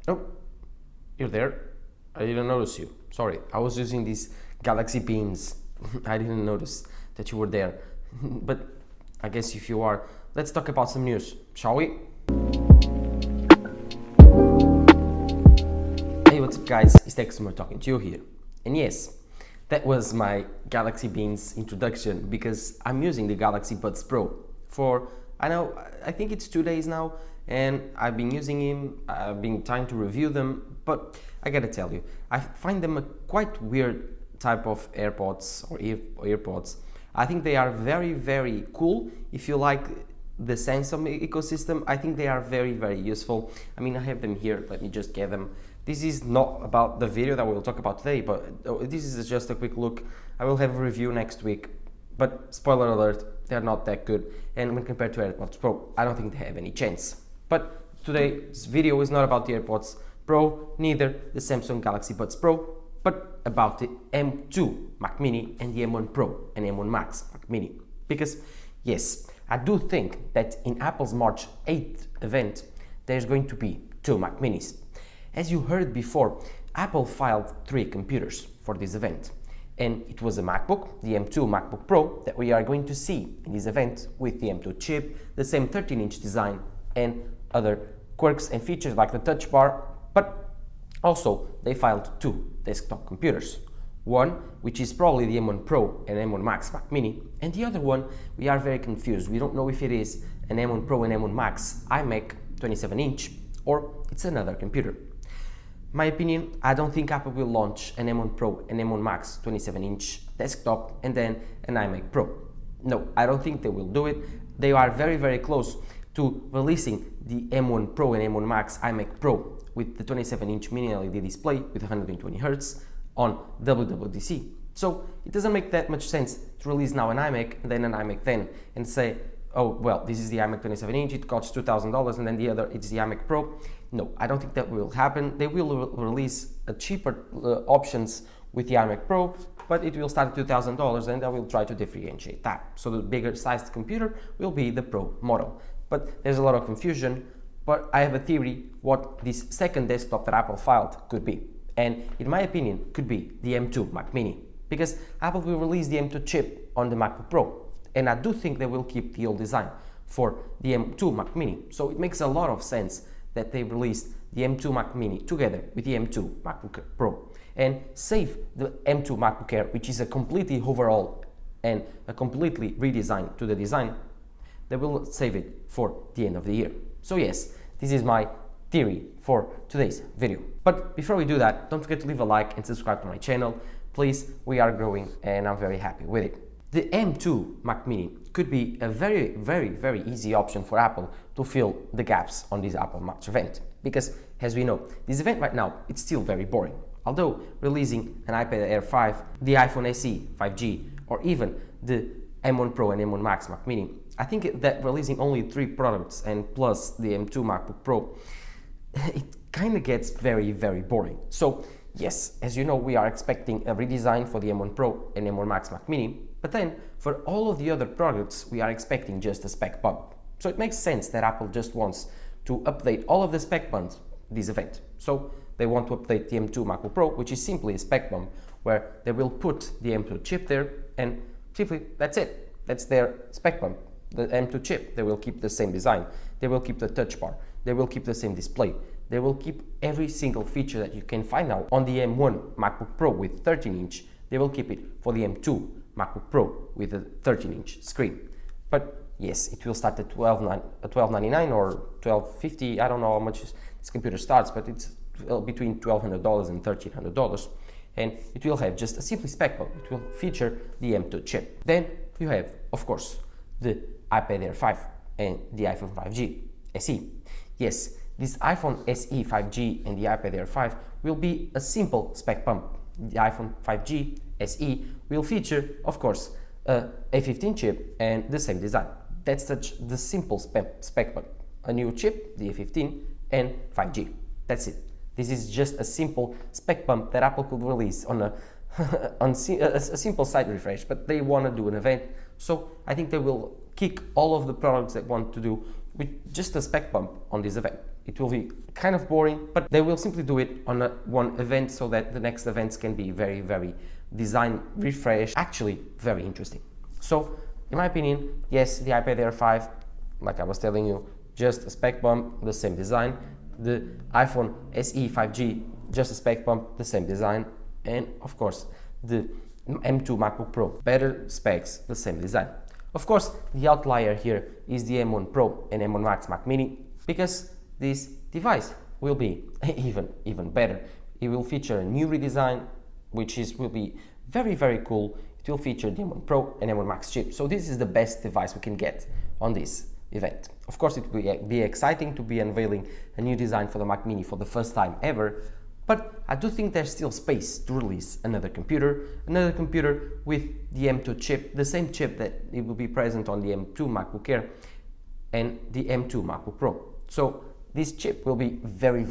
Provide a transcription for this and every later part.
Oh, you're there. I didn't notice you. Sorry, I was using these Galaxy beans. I didn't notice that you were there. But I guess if you are, let's talk about some news, shall we? Hey, what's up guys, it's Texmer talking to you here. And yes, that was my Galaxy Beans introduction because I'm using the Galaxy Buds Pro for, I think it's 2 days now, and I've been using him, I've been trying to review them, but I gotta tell you, I find them a quite weird type of AirPods or earpods. I think they are very, very cool if you like the Samsung ecosystem. I think they are very, very useful. I mean, I have them here, let me just get them. This is not about the video that we'll talk about today, but this is just a quick look. I will have a review next week, but spoiler alert, they're not that good. And when compared to AirPods Pro, I don't think they have any chance. But today's video is not about the AirPods Pro, neither the Samsung Galaxy Buds Pro, but about the M2 Mac Mini and the M1 Pro and M1 Max Mac Mini. Because yes, I do think that in Apple's March 8th event, there's going to be 2 Mac Minis. As you heard before, Apple filed 3 computers for this event. And it was a MacBook, the M2 MacBook Pro, that we are going to see in this event with the M2 chip, the same 13-inch design, and other quirks and features like the touch bar. But also, they filed 2 desktop computers. One, which is probably the M1 Pro and M1 Max Mac Mini, and the other one, we are very confused. We don't know if it is an M1 Pro and M1 Max iMac 27-inch or it's another computer. My opinion, I don't think Apple will launch an M1 Pro and M1 Max 27-inch desktop and then an iMac Pro. No, I don't think they will do it. They are very, very close to releasing the M1 Pro and M1 Max iMac Pro with the 27-inch mini LED display with 120Hz on WWDC. So it doesn't make that much sense to release now an iMac and then an iMac then and say, oh, well, this is the iMac 27-inch, it costs $2,000, and then the other, it's the iMac Pro. No, I don't think that will happen. They will release a cheaper options with the iMac Pro, but it will start at $2,000, and they will try to differentiate that. So the bigger sized computer will be the Pro model. But there's a lot of confusion, but I have a theory what this second desktop that Apple filed could be. And in my opinion, could be the M2 Mac Mini, because Apple will release the M2 chip on the MacBook Pro. And I do think they will keep the old design for the M2 Mac Mini. So it makes a lot of sense that they released the M2 Mac Mini together with the M2 MacBook Pro and save the M2 MacBook Air, which is a completely overhaul and a completely redesign to the design. They will save it for the end of the year. So yes, this is my theory for today's video. But before we do that, don't forget to leave a like and subscribe to my channel. Please, we are growing and I'm very happy with it. The M2 Mac Mini could be a very, very, very easy option for Apple to fill the gaps on this Apple March event. Because, as we know, this event right now, it's still very boring. Although releasing an iPad Air 5, the iPhone SE 5G, or even the M1 Pro and M1 Max Mac Mini, I think that releasing only 3 products and plus the M2 MacBook Pro, it kind of gets very, very boring. So, yes, as you know, we are expecting a redesign for the M1 Pro and M1 Max Mac Mini, but then for all of the other products, we are expecting just a spec bump. So it makes sense that Apple just wants to update all of the spec bumps this event. So they want to update the M2 MacBook Pro, which is simply a spec bump where they will put the M2 chip there and simply that's it. That's their spec bump, the M2 chip. They will keep the same design. They will keep the touch bar. They will keep the same display. They will keep every single feature that you can find now on the M1 MacBook Pro with 13-inch. They will keep it for the M2 MacBook Pro with a 13-inch screen. But yes, it will start at $12.99 or $12.50. I don't know how much this computer starts, but it's between $1,200 and $1,300. And it will have just a simple spec bump. It will feature the M2 chip. Then you have, of course, the iPad Air 5 and the iPhone 5G SE. Yes, this iPhone SE 5G and the iPad Air 5 will be a simple spec bump. The iPhone 5G SE will feature, of course, a A15 chip and the same design. That's the simple spec bump. A new chip, the A15, and 5G. That's it. This is just a simple spec bump that Apple could release on a simple site refresh, but they want to do an event, so I think they will kick all of the products they want to do with just a spec bump on this event. It will be kind of boring, but they will simply do it on one event so that the next events can be very, very design refreshed, actually very interesting. So in my opinion, yes, the iPad Air 5, like I was telling you, just a spec bump, the same design. The iPhone SE 5G, just a spec bump, the same design. And of course, the M2 MacBook Pro, better specs, the same design. Of course, the outlier here is the M1 Pro and M1 Max Mac Mini, because this device will be even better. It will feature a new redesign, which will be very, very cool. It will feature the M1 Pro and M1 Max chip. So this is the best device we can get on this event. Of course, it will be exciting to be unveiling a new design for the Mac Mini for the first time ever, but I do think there's still space to release another computer with the M2 chip, the same chip that it will be present on the M2 MacBook Air and the M2 MacBook Pro. So this chip will be very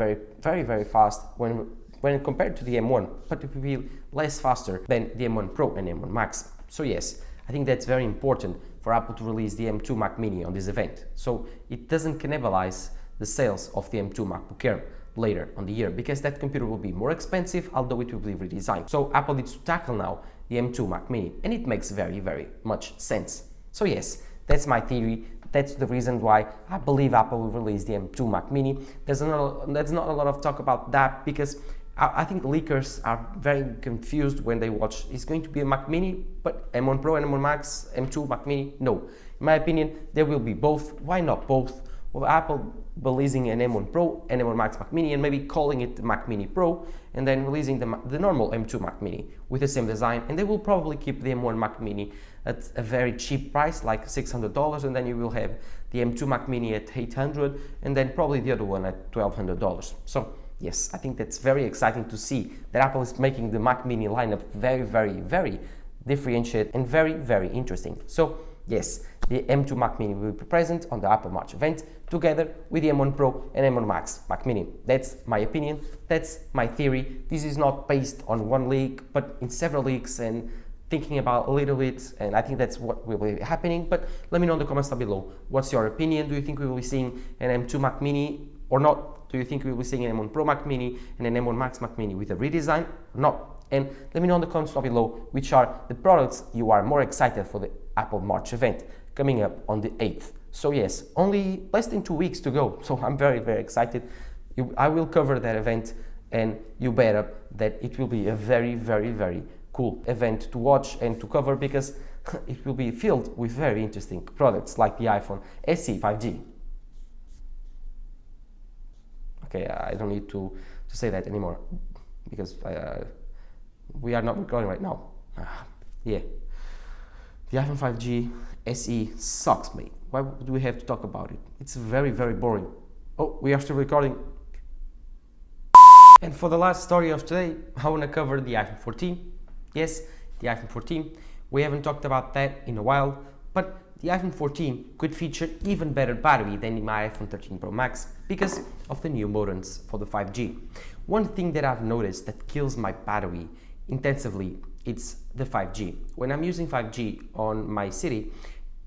fast when compared to the M1, but it will be less faster than the M1 Pro and M1 Max. So yes, I think that's very important for Apple to release the M2 Mac Mini on this event, so it doesn't cannibalize the sales of the M2 MacBook Air later on the year, because that computer will be more expensive, although it will be redesigned. So Apple needs to tackle now the M2 Mac Mini, and it makes very much sense. So yes, that's my theory. That's the reason why I believe Apple will release the M2 Mac Mini. There's not a lot of talk about that, because I think leakers are very confused when they watch. It's going to be a Mac Mini, but M1 Pro and M1 Max, M2 Mac Mini, no. In my opinion, there will be both. Why not both? Well, Apple releasing an M1 Pro and M1 Max Mac Mini and maybe calling it the Mac Mini Pro, and then releasing the normal M2 Mac Mini with the same design, and they will probably keep the M1 Mac Mini at a very cheap price, like $600, and then you will have the M2 Mac Mini at $800, and then probably the other one at $1,200. So yes, I think that's very exciting to see that Apple is making the Mac Mini lineup very differentiated and very interesting. So yes, the M2 Mac Mini will be present on the Apple March event together with the M1 Pro and M1 Max Mac Mini. That's my opinion, that's my theory. This is not based on one leak, but in several leaks and thinking about a little bit, and I think that's what will be happening. But let me know in the comments down below. What's your opinion? Do you think we will be seeing an M2 Mac Mini or not? Do you think we will be seeing an M1 Pro Mac Mini and an M1 Max Mac Mini with a redesign or not? And let me know in the comments down below which are the products you are more excited for the Apple March event coming up on the 8th. So yes, only less than 2 weeks to go, so I'm very excited. I will cover that event, and you bet up that it will be a very cool event to watch and to cover, because it will be filled with very interesting products like the iPhone SE 5G. Okay, I don't need to say that anymore, because we are not recording right now. Yeah, the iPhone 5G SE sucks, mate. Why do we have to talk about it? It's very boring. Oh, we are still recording. And for the last story of today, I want to cover the iPhone 14. Yes, the iPhone 14. We haven't talked about that in a while, but the iPhone 14 could feature even better battery than my iPhone 13 Pro Max because of the new modems for the 5G. One thing that I've noticed that kills my battery intensively, it's the 5G. When I'm using 5G on my city,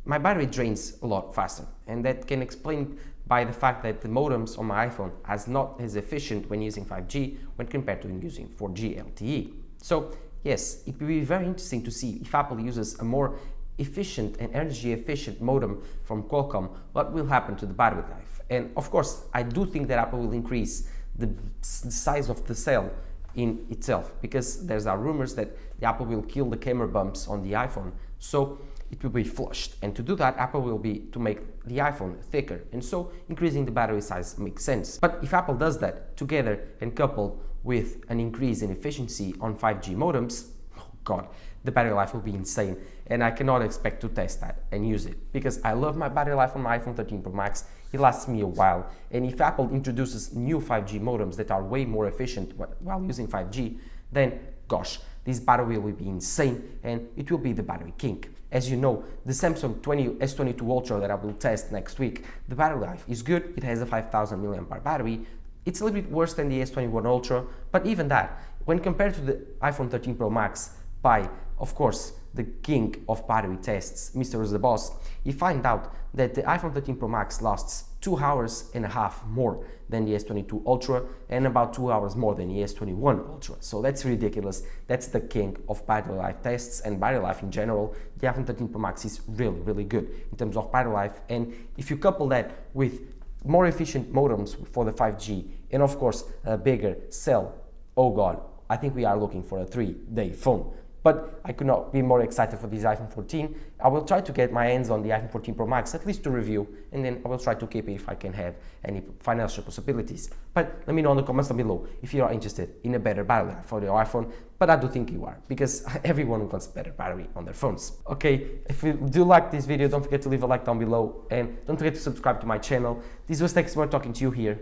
my battery drains a lot faster, and that can explain by the fact that the modems on my iPhone is not as efficient when using 5G when compared to using 4G LTE. So yes, it will be very interesting to see if Apple uses a more efficient and energy efficient modem from Qualcomm, what will happen to the battery life. And of course, I do think that Apple will increase the size of the cell in itself, because there's rumors that the Apple will kill the camera bumps on the iPhone, so it will be flushed, and to do that Apple will be to make the iPhone thicker, and so increasing the battery size makes sense. But if Apple does that together and coupled with an increase in efficiency on 5G modems, oh god, the battery life will be insane, and I cannot expect to test that and use it, because I love my battery life on my iPhone 13 Pro Max. It lasts me a while, and if Apple introduces new 5G modems that are way more efficient while using 5G, then gosh, this battery will be insane, and it will be the battery king. As you know, the Samsung S22 Ultra that I will test next week, the battery life is good. It has a 5000 mAh battery. It's a little bit worse than the S21 Ultra, but even that, when compared to the iPhone 13 Pro Max by of course, the king of battery tests, Mr. The Boss, he found out that the iPhone 13 Pro Max lasts 2 hours and a half more than the S22 Ultra and about 2 hours more than the S21 Ultra. So that's ridiculous. That's the king of battery life tests and battery life in general. The iPhone 13 Pro Max is really, really good in terms of battery life. And if you couple that with more efficient modems for the 5G and of course a bigger cell, oh god, I think we are looking for a 3-day phone. But I could not be more excited for this iPhone 14. I will try to get my hands on the iPhone 14 Pro Max, at least to review, and then I will try to keep it if I can have any financial possibilities. But let me know in the comments down below if you are interested in a better battery life for your iPhone, but I do think you are, because everyone wants better battery on their phones. Okay, if you do like this video, don't forget to leave a like down below, and don't forget to subscribe to my channel. This was Tech Smart talking to you here.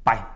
Bye.